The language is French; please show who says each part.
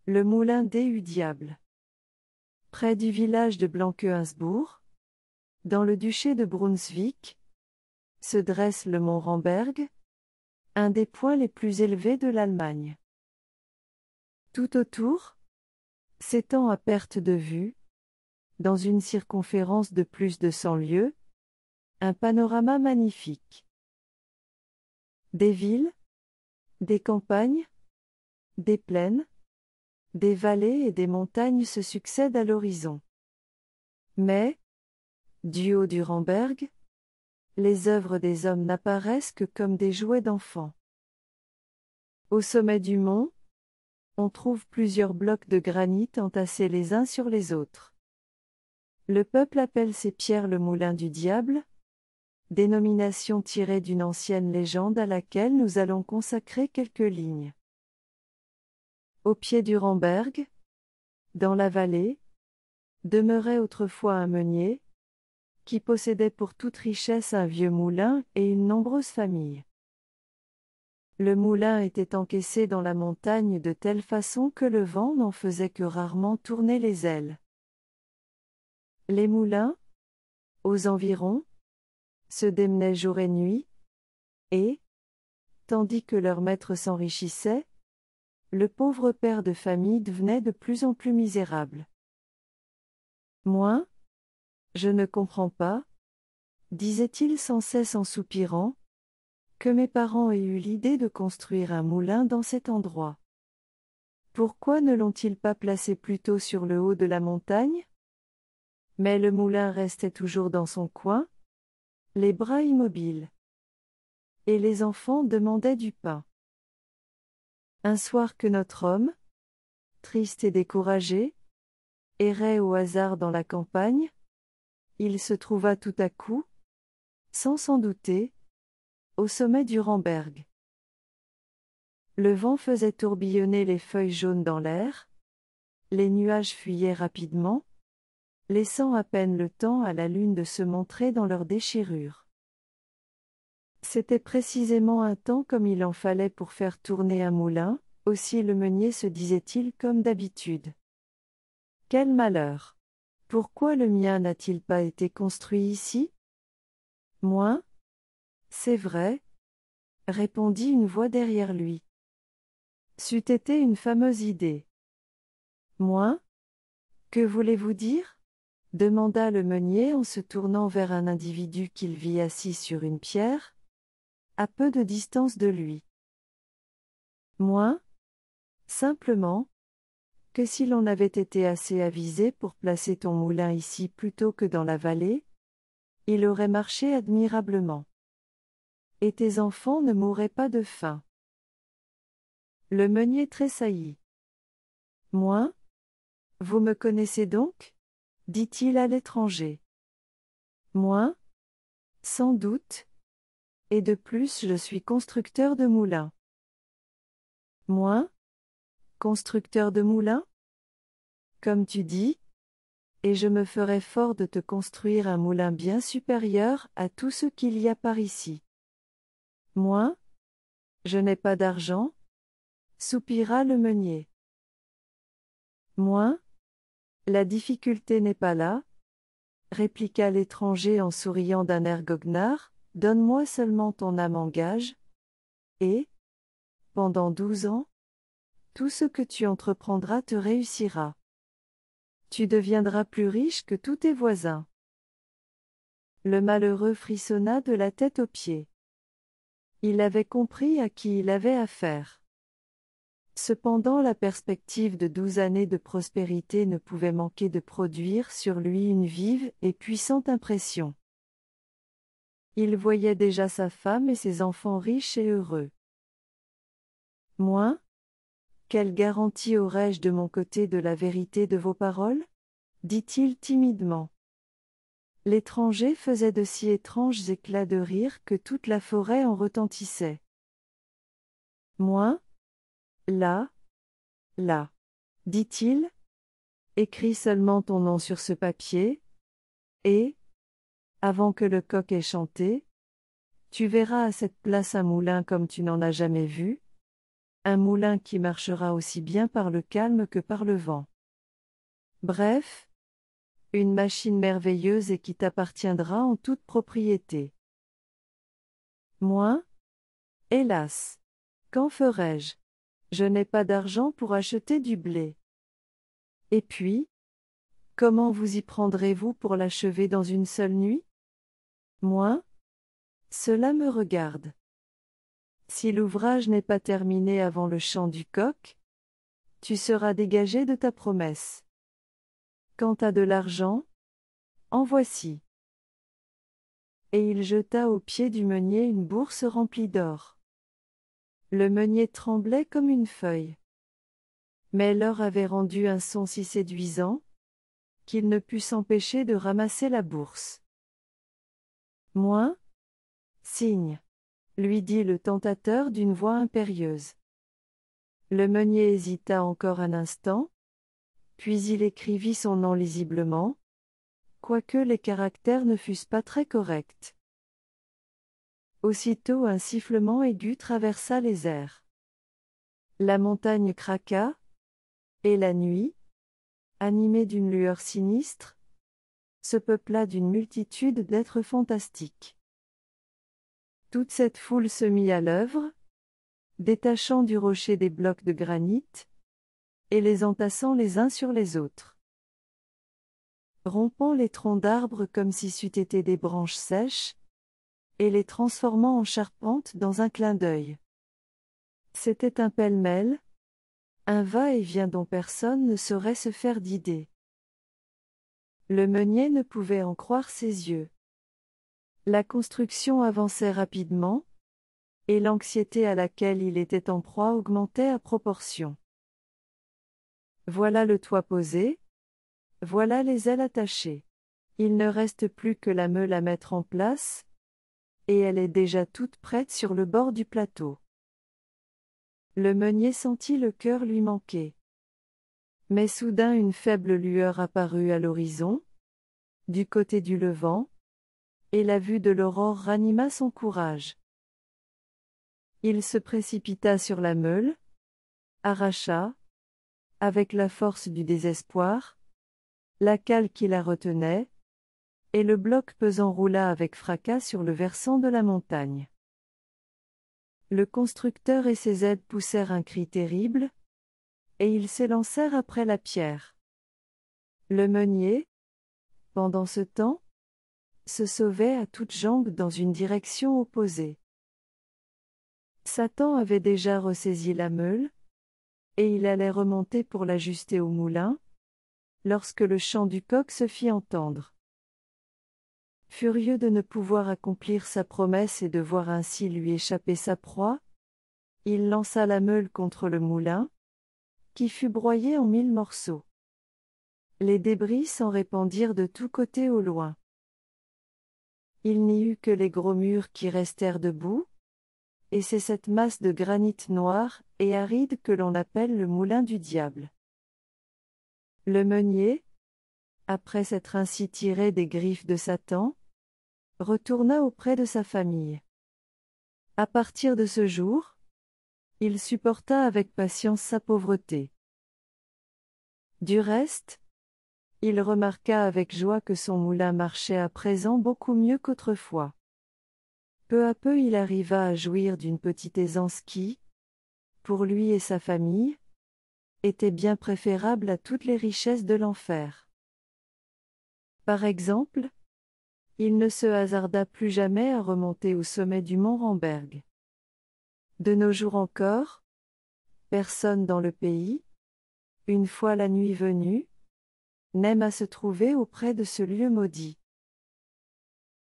Speaker 1: Le moulin du diable. Près du village de Blanqueuinsbourg, dans le duché de Brunswick, se dresse le mont Ramberg, un des points les plus élevés de l'Allemagne. Tout autour, s'étend à perte de vue, dans une circonférence de plus de 100 lieues, un panorama magnifique. Des villes, des campagnes, des plaines, des vallées et des montagnes se succèdent à l'horizon. Mais, du haut du Ramberg, les œuvres des hommes n'apparaissent que comme des jouets d'enfants. Au sommet du mont, on trouve plusieurs blocs de granit entassés les uns sur les autres. Le peuple appelle ces pierres le moulin du diable, dénomination tirée d'une ancienne légende à laquelle nous allons consacrer quelques lignes. Au pied du Ramberg, dans la vallée, demeurait autrefois un meunier, qui possédait pour toute richesse un vieux moulin et une nombreuse famille. Le moulin était encaissé dans la montagne de telle façon que le vent n'en faisait que rarement tourner les ailes. Les moulins, aux environs, se démenaient jour et nuit, et, tandis que leur maître s'enrichissait, le pauvre père de famille devenait de plus en plus misérable. Moi, je ne comprends pas, disait-il sans cesse en soupirant, que mes parents aient eu l'idée de construire un moulin dans cet endroit. Pourquoi ne l'ont-ils pas placé plutôt sur le haut de la montagne ? Mais le moulin restait toujours dans son coin, les bras immobiles. Et les enfants demandaient du pain. Un soir que notre homme, triste et découragé, errait au hasard dans la campagne, il se trouva tout à coup, sans s'en douter, au sommet du Ramberg. Le vent faisait tourbillonner les feuilles jaunes dans l'air, les nuages fuyaient rapidement, laissant à peine le temps à la lune de se montrer dans leurs déchirures. C'était précisément un temps comme il en fallait pour faire tourner un moulin, aussi le meunier se disait-il comme d'habitude. Quel malheur! Pourquoi le mien n'a-t-il pas été construit ici? Moi? C'est vrai, répondit une voix derrière lui. C'eût été une fameuse idée. Moi? Que voulez-vous dire? Demanda le meunier en se tournant vers un individu qu'il vit assis sur une pierre, à peu de distance de lui. Moi? Simplement, que si l'on avait été assez avisé pour placer ton moulin ici plutôt que dans la vallée, il aurait marché admirablement. Et tes enfants ne mourraient pas de faim. Le meunier tressaillit. Moi? Vous me connaissez donc? Dit-il à l'étranger. Moi? Sans doute. Et de plus je suis constructeur de moulins. Moi? Constructeur de moulins? Comme tu dis, et je me ferai fort de te construire un moulin bien supérieur à tout ce qu'il y a par ici. Moi? Je n'ai pas d'argent? Soupira le meunier. Moi? La difficulté n'est pas là, répliqua l'étranger en souriant d'un air goguenard, donne-moi seulement ton âme en gage, et, pendant 12 ans, tout ce que tu entreprendras te réussira. Tu deviendras plus riche que tous tes voisins. Le malheureux frissonna de la tête aux pieds. Il avait compris à qui il avait affaire. Cependant la perspective de 12 années de prospérité ne pouvait manquer de produire sur lui une vive et puissante impression. Il voyait déjà sa femme et ses enfants riches et heureux. Moi? Quelle garantie aurais-je de mon côté de la vérité de vos paroles? Dit-il timidement. L'étranger faisait de si étranges éclats de rire que toute la forêt en retentissait. Moi? Là, dit-il, écris seulement ton nom sur ce papier, et, avant que le coq ait chanté, tu verras à cette place un moulin comme tu n'en as jamais vu, un moulin qui marchera aussi bien par le calme que par le vent. Bref, une machine merveilleuse et qui t'appartiendra en toute propriété. Moi? Hélas! Qu'en ferai-je? Je n'ai pas d'argent pour acheter du blé. Et puis, comment vous y prendrez-vous pour l'achever dans une seule nuit? Moi? Cela me regarde. Si l'ouvrage n'est pas terminé avant le chant du coq, tu seras dégagé de ta promesse. Quant à de l'argent, en voici. Et il jeta aux pieds du meunier une bourse remplie d'or. Le meunier tremblait comme une feuille. Mais l'or avait rendu un son si séduisant, qu'il ne put s'empêcher de ramasser la bourse. Moi? Signe, lui dit le tentateur d'une voix impérieuse. Le meunier hésita encore un instant, puis il écrivit son nom lisiblement, quoique les caractères ne fussent pas très corrects. Aussitôt un sifflement aigu traversa les airs. La montagne craqua, et la nuit, animée d'une lueur sinistre, se peupla d'une multitude d'êtres fantastiques. Toute cette foule se mit à l'œuvre, détachant du rocher des blocs de granit, et les entassant les uns sur les autres. Rompant les troncs d'arbres comme si c'eût été des branches sèches, et les transformant en charpente dans un clin d'œil. C'était un pêle-mêle, un va-et-vient dont personne ne saurait se faire d'idée. Le meunier ne pouvait en croire ses yeux. La construction avançait rapidement, et l'anxiété à laquelle il était en proie augmentait à proportion. Voilà le toit posé, voilà les ailes attachées. Il ne reste plus que la meule à mettre en place, et elle est déjà toute prête sur le bord du plateau. Le meunier sentit le cœur lui manquer. Mais soudain une faible lueur apparut à l'horizon, du côté du levant, et la vue de l'aurore ranima son courage. Il se précipita sur la meule, arracha, avec la force du désespoir, la cale qui la retenait, et le bloc pesant roula avec fracas sur le versant de la montagne. Le constructeur et ses aides poussèrent un cri terrible, et ils s'élancèrent après la pierre. Le meunier, pendant ce temps, se sauvait à toutes jambes dans une direction opposée. Satan avait déjà ressaisi la meule, et il allait remonter pour l'ajuster au moulin, lorsque le chant du coq se fit entendre. Furieux de ne pouvoir accomplir sa promesse et de voir ainsi lui échapper sa proie, il lança la meule contre le moulin, qui fut broyé en 1000 morceaux. Les débris s'en répandirent de tous côtés au loin. Il n'y eut que les gros murs qui restèrent debout, et c'est cette masse de granit noir et aride que l'on appelle le moulin du diable. Le meunier, après s'être ainsi tiré des griffes de Satan, retourna auprès de sa famille. À partir de ce jour, il supporta avec patience sa pauvreté. Du reste, il remarqua avec joie que son moulin marchait à présent beaucoup mieux qu'autrefois. Peu à peu il arriva à jouir d'une petite aisance qui, pour lui et sa famille, était bien préférable à toutes les richesses de l'enfer. Par exemple, il ne se hasarda plus jamais à remonter au sommet du mont Ramberg. De nos jours encore, personne dans le pays, une fois la nuit venue, n'aime à se trouver auprès de ce lieu maudit.